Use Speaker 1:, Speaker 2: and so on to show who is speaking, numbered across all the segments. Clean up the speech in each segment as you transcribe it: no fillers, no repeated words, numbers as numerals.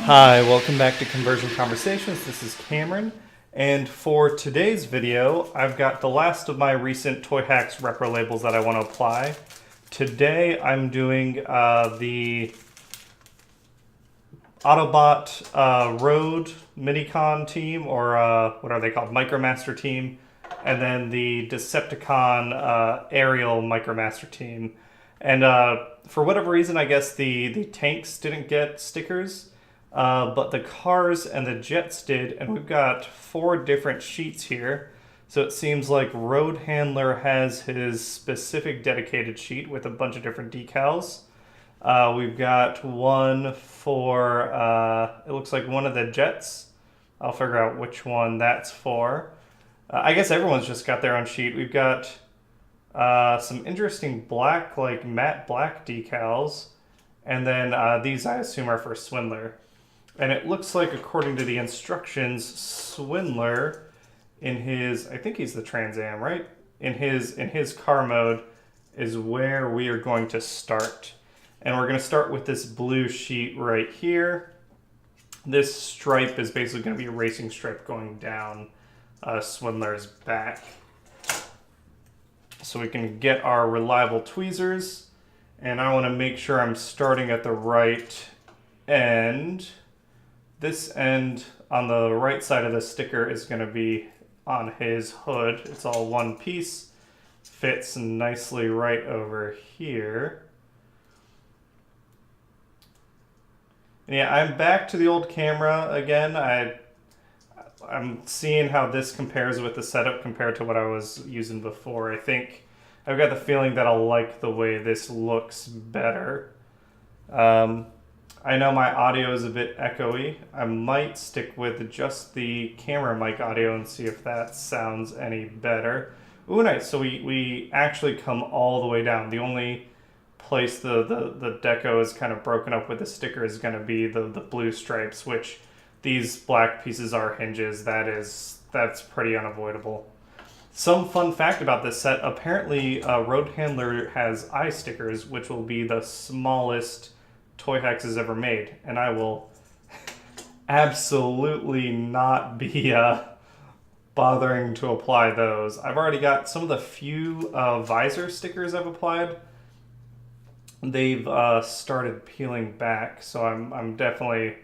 Speaker 1: Hi, welcome back to Conversion Conversations. This is Cameron, and for today's video, I've got the last of my recent Toyhax Reprolabels that I want to apply. Today, I'm doing the Autobot Road Minicon team, or what are they called? Micromaster team, and then the Decepticon Aerial Micromaster team. And for whatever reason, I guess the tanks didn't get stickers. But the cars and the jets did, and we've got 4 different sheets here. So it seems like Roadhandler has his specific dedicated sheet with a bunch of different decals. We've got one for, it looks like one of the jets. I'll figure out which one that's for. I guess everyone's just got their own sheet. We've got some interesting black, like matte black decals. And then these I assume are for Swindler. And it looks like, according to the instructions, Swindler, in his, I think he's the Trans Am, right? In his car mode is where we are going to start. And we're going to start with this blue sheet right here. This stripe is basically going to be a racing stripe going down Swindler's back. So we can get our reliable tweezers. And I want to make sure I'm starting at the right end. This end on the right side of the sticker is going to be on his hood. It's all one piece. Fits nicely right over here. And yeah, I'm back to the old camera again. I'm seeing how this compares with the setup compared to what I was using before. I think I've got the feeling that I'll like the way this looks better. I know my audio is a bit echoey. I might stick with just the camera mic audio and see if that sounds any better. Ooh, nice. So we actually come all the way down. The only place the deco is kind of broken up with the sticker is going to be the blue stripes, which these black pieces are hinges. That's pretty unavoidable. Some fun fact about this set, apparently Roadhandler has eye stickers, which will be the smallest Toyhax has ever made, and I will absolutely not be bothering to apply those. I've already got some of the few visor stickers I've applied. They've started peeling back, so I'm definitely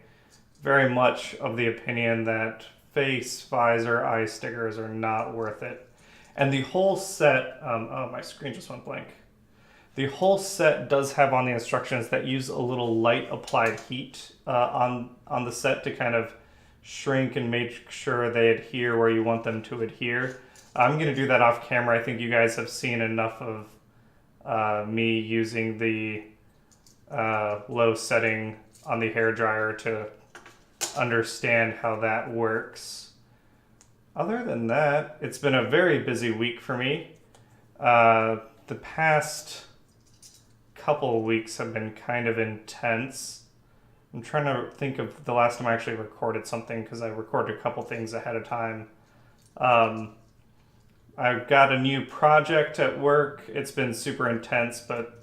Speaker 1: very much of the opinion that face, visor, eye stickers are not worth it. And the whole set, oh, my screen just went blank. The whole set does have on the instructions that use a little light applied heat on the set to kind of shrink and make sure they adhere where you want them to adhere. I'm going to do that off camera. I think you guys have seen enough of me using the low setting on the hairdryer to understand how that works. Other than that, it's been a very busy week for me. The past couple of weeks have been kind of intense. I'm trying to think of the last time I actually recorded something, because I recorded a couple things ahead of time. I've got a new project at work. It's been super intense, but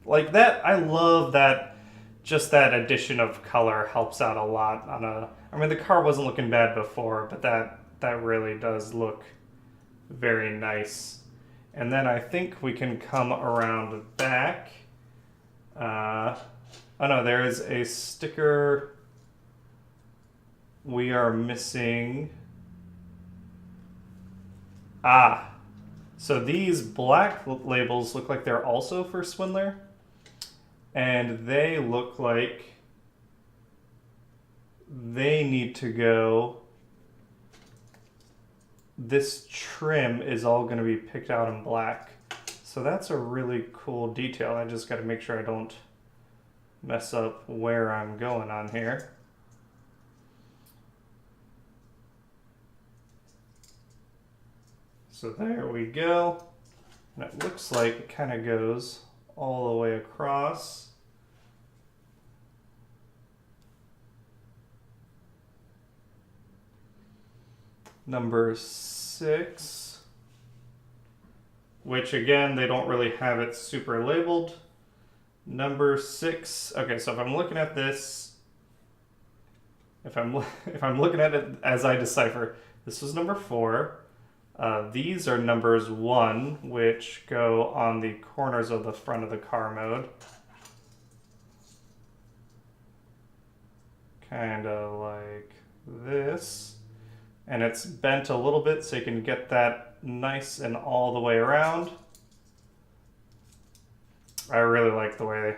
Speaker 1: like that, I love that. Just that addition of color helps out a lot on a. I mean, the car wasn't looking bad before, but that really does look very nice. And then I think we can come around back. Oh no, there is a sticker we are missing. So these black labels look like they're also for Swindler. And they look like they need to go. This trim is all going to be picked out in black. So that's a really cool detail. I just got to make sure I don't mess up where I'm going on here. So there we go. And it looks like it kind of goes all the way across. Number 6, which again, they don't really have it super labeled. Number 6, okay, so if I'm looking at this, if I'm looking at it as I decipher, this was number 4. These are numbers 1, which go on the corners of the front of the car mode. Kind of like this. And it's bent a little bit so you can get that nice and all the way around. I really like the way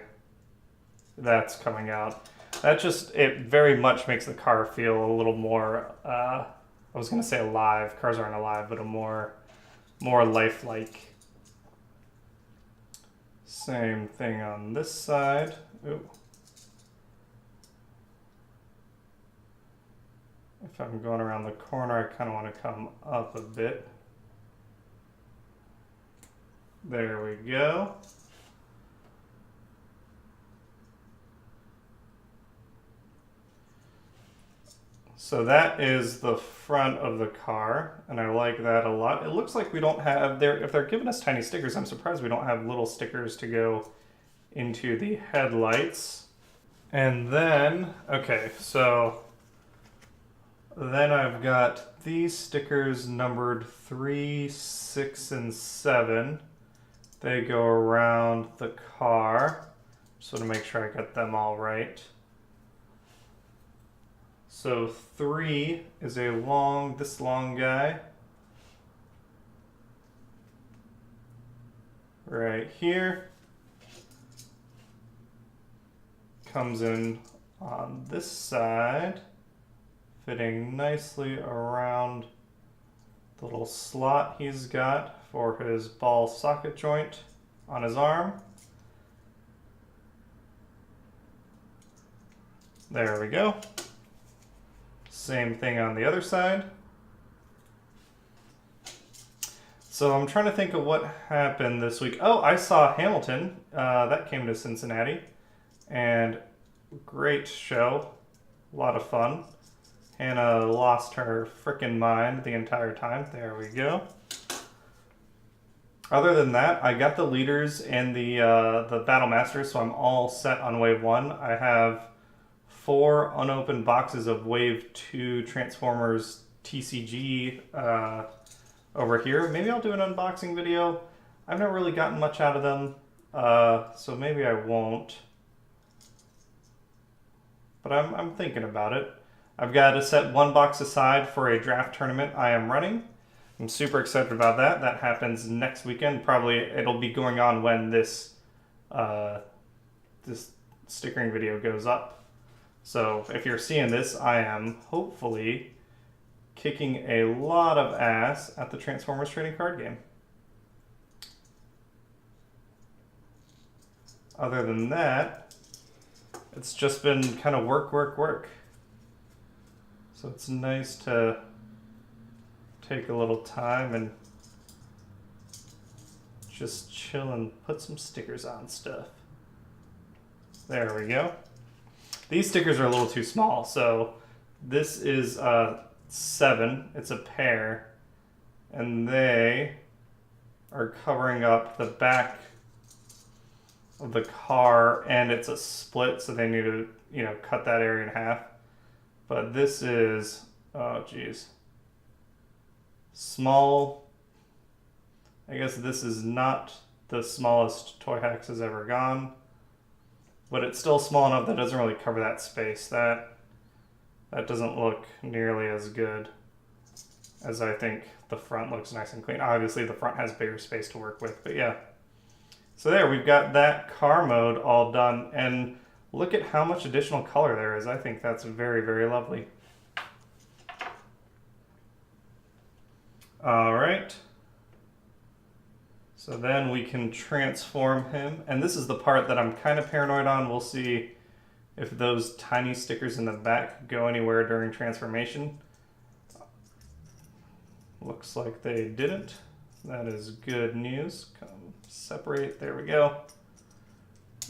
Speaker 1: that's coming out. It very much makes the car feel a little more, I was going to say alive. Cars aren't alive, but a more lifelike. Same thing on this side. Ooh. If I'm going around the corner, I kind of want to come up a bit. There we go. So that is the front of the car, and I like that a lot. It looks like we don't have, if they're giving us tiny stickers, I'm surprised we don't have little stickers to go into the headlights. And then, okay, so then I've got these stickers numbered 3, 6, and 7. They go around the car. Just want to make sure I got them all right. So 3 is this long guy. Right here. Comes in on this side, fitting nicely around the little slot he's got for his ball socket joint on his arm. There we go. Same thing on the other side. So I'm trying to think of what happened this week. Oh, I saw Hamilton. That came to Cincinnati. And great show. A lot of fun. Hannah lost her frickin' mind the entire time. There we go. Other than that, I got the leaders and the Battle Masters, so I'm all set on Wave 1. I have 4 unopened boxes of Wave 2 Transformers TCG over here. Maybe I'll do an unboxing video. I've never really gotten much out of them, so maybe I won't. But I'm thinking about it. I've got to set 1 box aside for a draft tournament I am running. I'm super excited about that. That happens next weekend. Probably it'll be going on when this stickering video goes up. So if you're seeing this, I am hopefully kicking a lot of ass at the Transformers trading card game. Other than that, it's just been kind of work. So it's nice to take a little time and just chill and put some stickers on stuff. There we go. These stickers are a little too small, so this is 7. It's a pair, and they are covering up the back of the car, and it's a split, so they need to, cut that area in half. But this is, oh geez, small. I guess this is not the smallest Toyhax has ever gone, but it's still small enough that it doesn't really cover that space. That doesn't look nearly as good as I think the front looks nice and clean. Obviously the front has bigger space to work with, but yeah. So there, we've got that car mode all done, and look at how much additional color there is. I think that's very, very lovely. All right. So then we can transform him. And this is the part that I'm kind of paranoid on. We'll see if those tiny stickers in the back go anywhere during transformation. Looks like they didn't. That is good news. Come separate, there we go.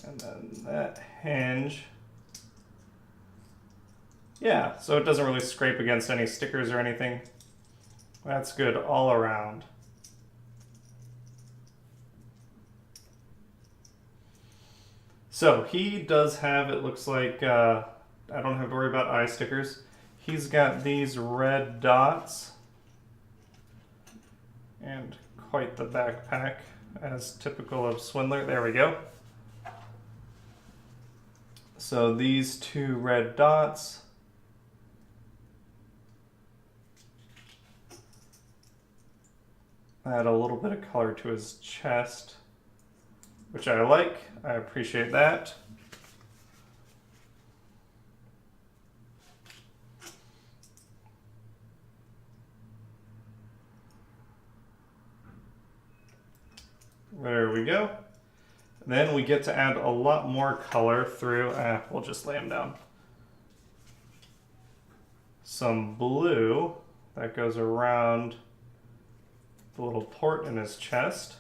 Speaker 1: And then that hinge. Yeah, so it doesn't really scrape against any stickers or anything. That's good all around. So he does have, it looks like, I don't have to worry about eye stickers. He's got these red dots and quite the backpack, as typical of Swindler. There we go. So these two red dots. Add a little bit of color to his chest, which I like. I appreciate that. There we go. Then we get to add a lot more color through, we'll just lay him down. Some blue that goes around the little port in his chest.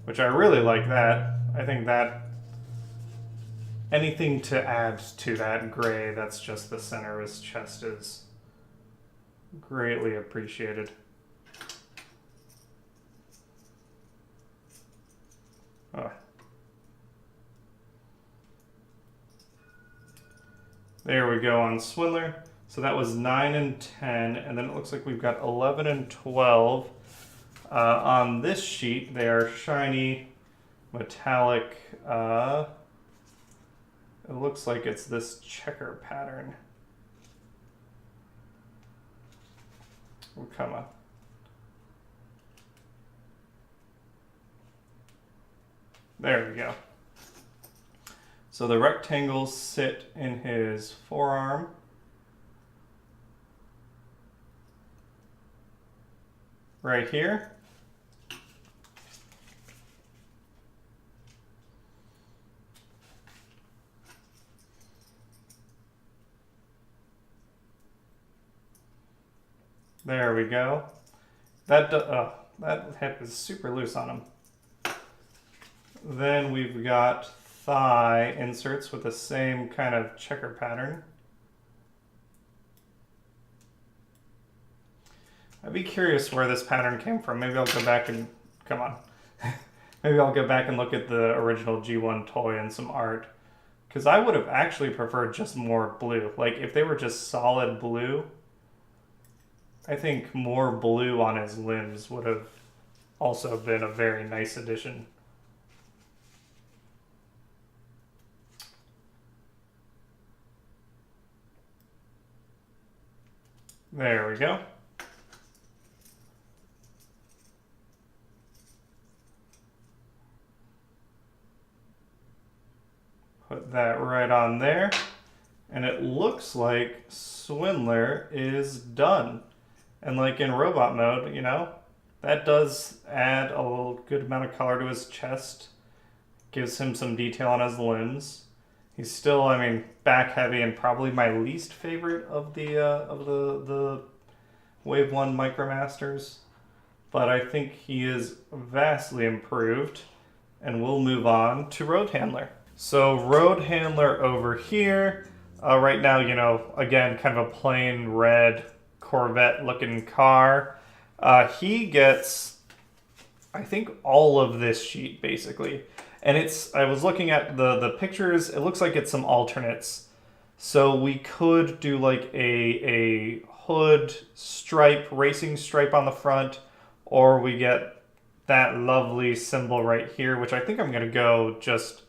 Speaker 1: Which I really like that. I think that anything to add to that gray that's just the center of his chest is greatly appreciated. Oh. There we go on Swindler. So that was 9 and 10, and then it looks like we've got 11 and 12. On this sheet, they are shiny, metallic. It looks like it's this checker pattern. Oh, come on. There we go. So the rectangles sit in his forearm. Right here. There we go. That hip is super loose on him. Then we've got thigh inserts with the same kind of checker pattern. I'd be curious where this pattern came from. Maybe I'll go back and, come on. Maybe I'll go back and look at the original G1 toy and some art. Because I would have actually preferred just more blue. Like, if they were just solid blue, I think more blue on his limbs would have also been a very nice addition. There we go. Put that right on there. And it looks like Swindler is done. And like in robot mode, you know, that does add a good amount of color to his chest. Gives him some detail on his limbs. He's still, I mean, back heavy and probably my least favorite of the Wave 1 Micromasters. But I think he is vastly improved. And we'll move on to Roadhandler. So Roadhandler over here, right now, you know, again, kind of a plain red Corvette looking car. He gets, I think, all of this sheet basically. And I was looking at the pictures, it looks like it's some alternates. So we could do like a hood stripe, racing stripe on the front, or we get that lovely symbol right here, which I think I'm gonna go just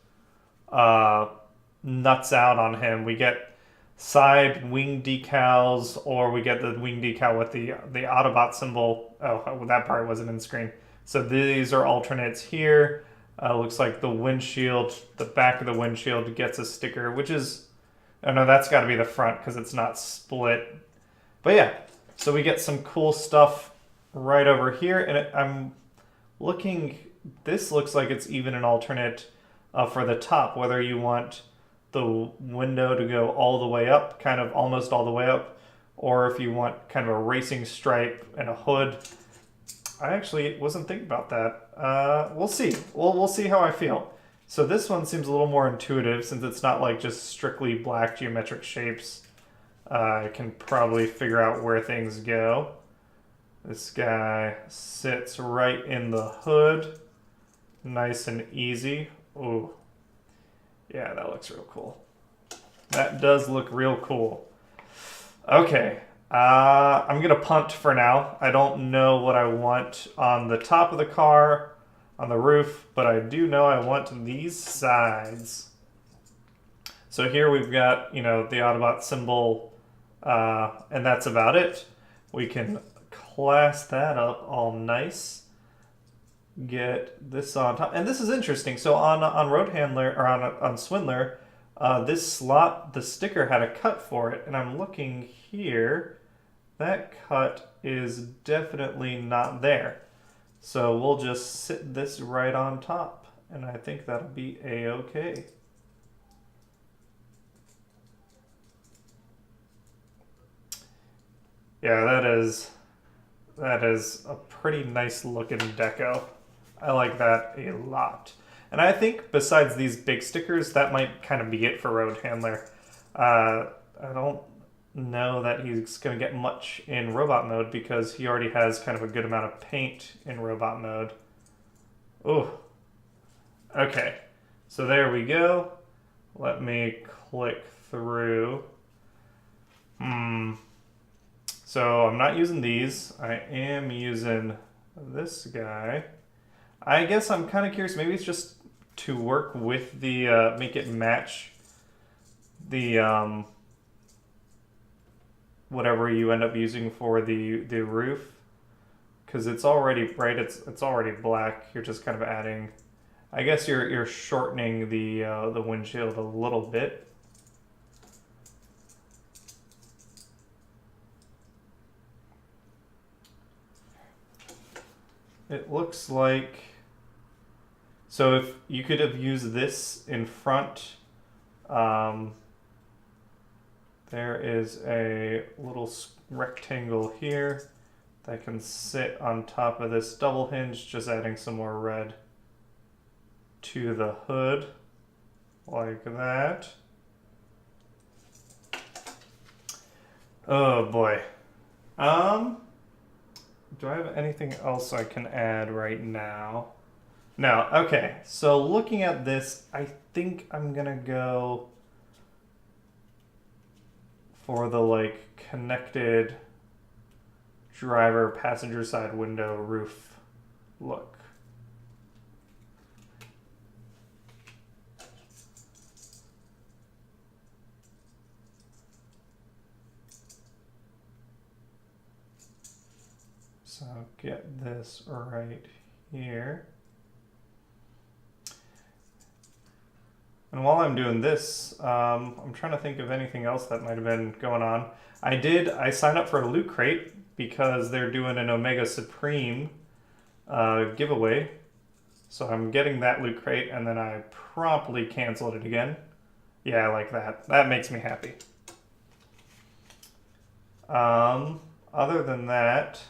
Speaker 1: nuts out on him. We get side wing decals, or we get the wing decal with the Autobot symbol. Oh, that part wasn't in screen. So these are alternates here. Looks like the windshield, the back of the windshield gets a sticker, which is, oh no, that's got to be the front because it's not split. But yeah, so we get some cool stuff right over here, and I'm looking, this looks like it's even an alternate for the top, whether you want the window to go all the way up, kind of almost all the way up, or if you want kind of a racing stripe and a hood. I actually wasn't thinking about that. We'll see. We'll see how I feel. So this one seems a little more intuitive since it's not like just strictly black geometric shapes. I can probably figure out where things go. This guy sits right in the hood. nice and easy. Ooh. Yeah, that looks real cool. That does look real cool. Okay. I'm going to punt for now. I don't know what I want on the top of the car, on the roof, but I do know I want these sides. So here we've got, you know, the Autobot symbol, and that's about it. We can class that up all nice. Get this on top. And this is interesting. So on Roadhandler, or on Swindler, this slot, the sticker had a cut for it, and I'm looking here. That cut is definitely not there. So we'll just sit this right on top, and I think that'll be a-okay. Yeah, that is a pretty nice looking deco. I like that a lot. And I think besides these big stickers, that might kind of be it for Roadhandler. I don't know that he's going to get much in robot mode because he already has kind of a good amount of paint in robot mode. Ooh. Okay. So there we go. Let me click through. So I'm not using these. I am using this guy. I guess I'm kind of curious. Maybe it's just to work with the, make it match the, whatever you end up using for the roof. Because it's already, right, it's already black. You're just kind of adding, I guess you're shortening the windshield a little bit. It looks like, so if you could have used this in front, there is a little rectangle here that can sit on top of this double hinge, just adding some more red to the hood, like that. Oh boy. Do I have anything else I can add right now? No, okay. So looking at this, I think I'm gonna go for the like connected driver passenger side window roof look. So get this right here. And while I'm doing this, I'm trying to think of anything else that might have been going on. I signed up for a Loot Crate because they're doing an Omega Supreme giveaway. So I'm getting that Loot Crate, and then I promptly canceled it again. Yeah, I like that. That makes me happy. Other than that,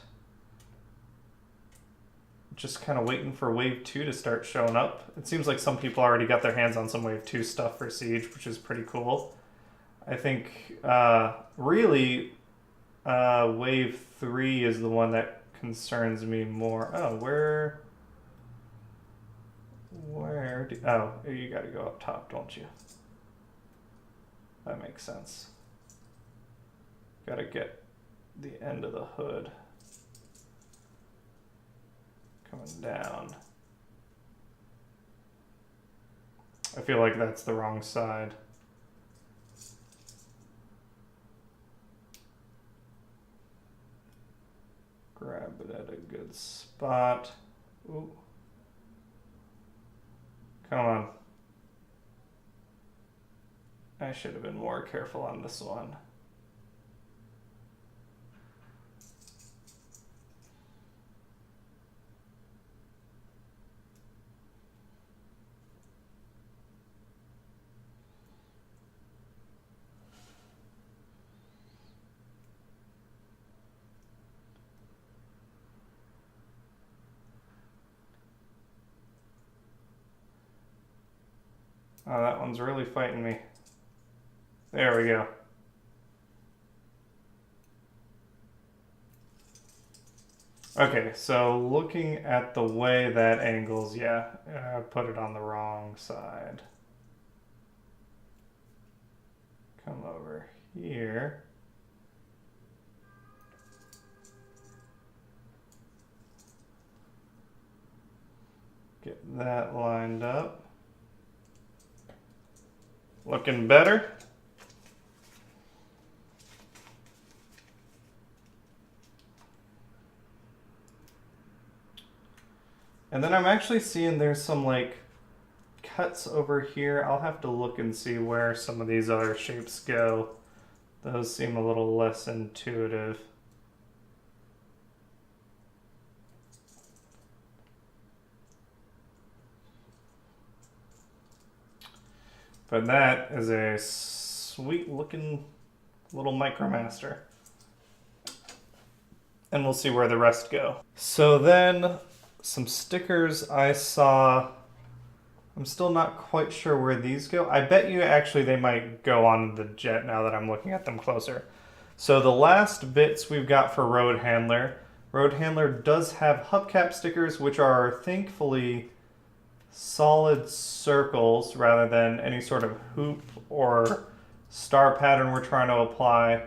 Speaker 1: just kind of waiting for Wave 2 to start showing up. It seems like some people already got their hands on some Wave 2 stuff for Siege, which is pretty cool. I think, really, Wave 3 is the one that concerns me more. Oh, oh, you gotta go up top, don't you? That makes sense. Gotta get the end of the hood coming down. I feel like that's the wrong side. Grab it at a good spot. Ooh. Come on. I should have been more careful on this one. Oh, that one's really fighting me. There we go. Okay, so looking at the way that angles, yeah, I put it on the wrong side. Come over here. Get that lined up. Looking better. And then I'm actually seeing there's some like cuts over here. I'll have to look and see where some of these other shapes go. Those seem a little less intuitive. But that is a sweet looking little Micromaster. And we'll see where the rest go. So then some stickers I saw. I'm still not quite sure where these go. I bet you actually they might go on the jet now that I'm looking at them closer. So the last bits we've got for Roadhandler. Roadhandler does have hubcap stickers, which are thankfully solid circles rather than any sort of hoop or star pattern we're trying to apply.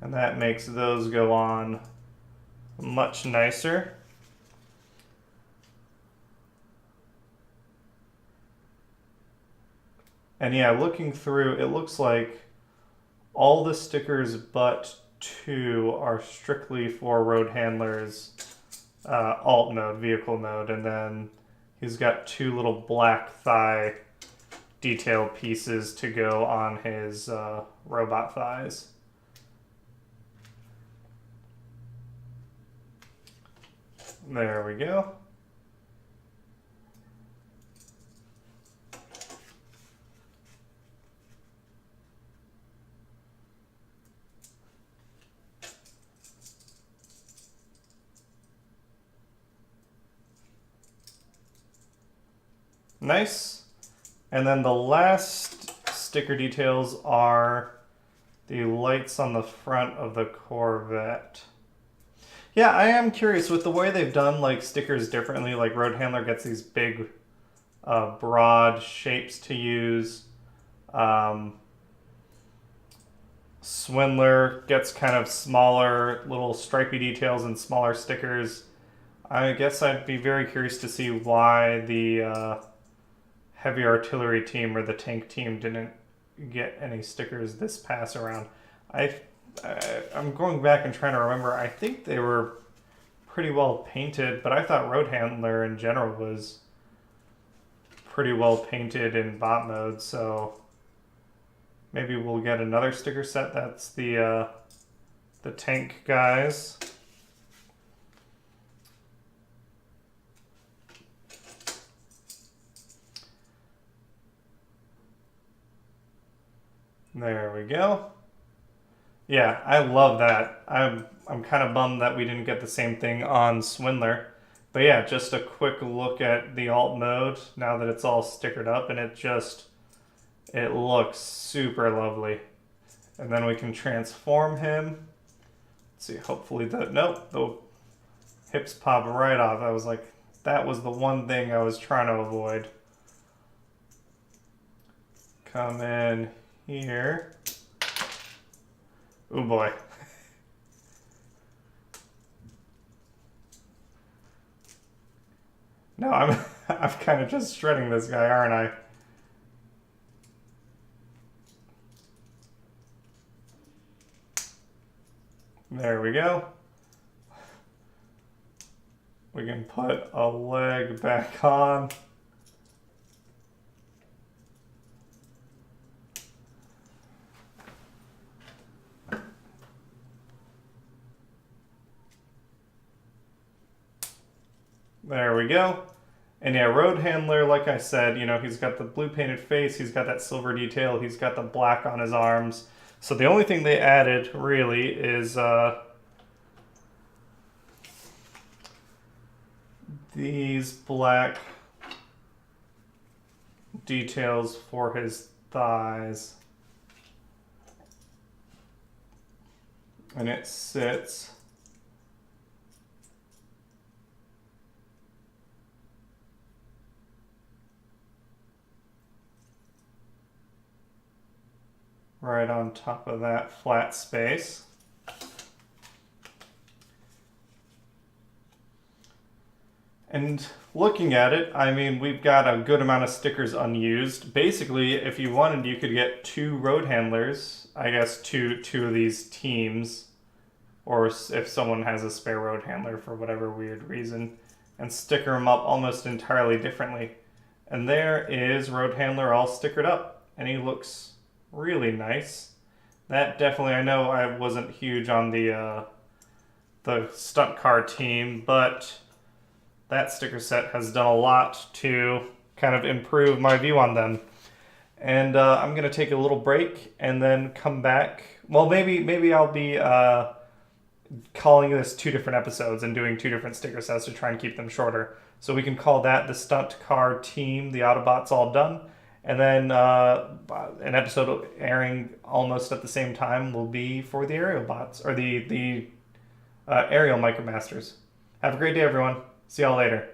Speaker 1: And that makes those go on much nicer. And yeah, looking through, it looks like all the stickers but two are strictly for Roadhandler's alt mode, vehicle mode, and then he's got two little black thigh detail pieces to go on his robot thighs. There we go. Nice. And then the last sticker details are the lights on the front of the Corvette. Yeah, I am curious with the way they've done like stickers differently. Like Roadhandler gets these big, broad shapes to use. Swindler gets kind of smaller, little stripy details and smaller stickers. I guess I'd be very curious to see why the heavy artillery team or the tank team didn't get any stickers this pass around. I'm going back and trying to remember. I think they were pretty well painted, but I thought Roadhandler in general was pretty well painted in bot mode, so maybe we'll get another sticker set. That's the tank guys. There we go. Yeah, I love that. I'm kind of bummed that we didn't get the same thing on Swindler. But yeah, just a quick look at the alt mode now that it's all stickered up, and it looks super lovely. And then we can transform him. Let's see, hopefully the hips pop right off. I was like, that was the one thing I was trying to avoid. Come in here. Oh boy. No, I'm kind of just shredding this guy, aren't I? There we go. We can put a leg back on. There we go. And yeah, Roadhandler, like I said, you know, he's got the blue painted face, he's got that silver detail, he's got the black on his arms. So the only thing they added, really, is these black details for his thighs. And it sits right on top of that flat space. And looking at it, I mean, we've got a good amount of stickers unused. Basically, if you wanted, you could get 2 Roadhandlers, I guess two of these teams, or if someone has a spare Roadhandler for whatever weird reason, and sticker them up almost entirely differently. And there is Roadhandler all stickered up, and he looks really nice. That definitely, I know I wasn't huge on the stunt car team, but that sticker set has done a lot to kind of improve my view on them. And I'm going to take a little break and then come back. Well, maybe I'll be calling this 2 different episodes and doing 2 different sticker sets to try and keep them shorter. So we can call that the stunt car team, the Autobots all done. And then an episode airing almost at the same time will be for the aerial bots, or the aerial Micromasters. Have a great day, everyone. See y'all later.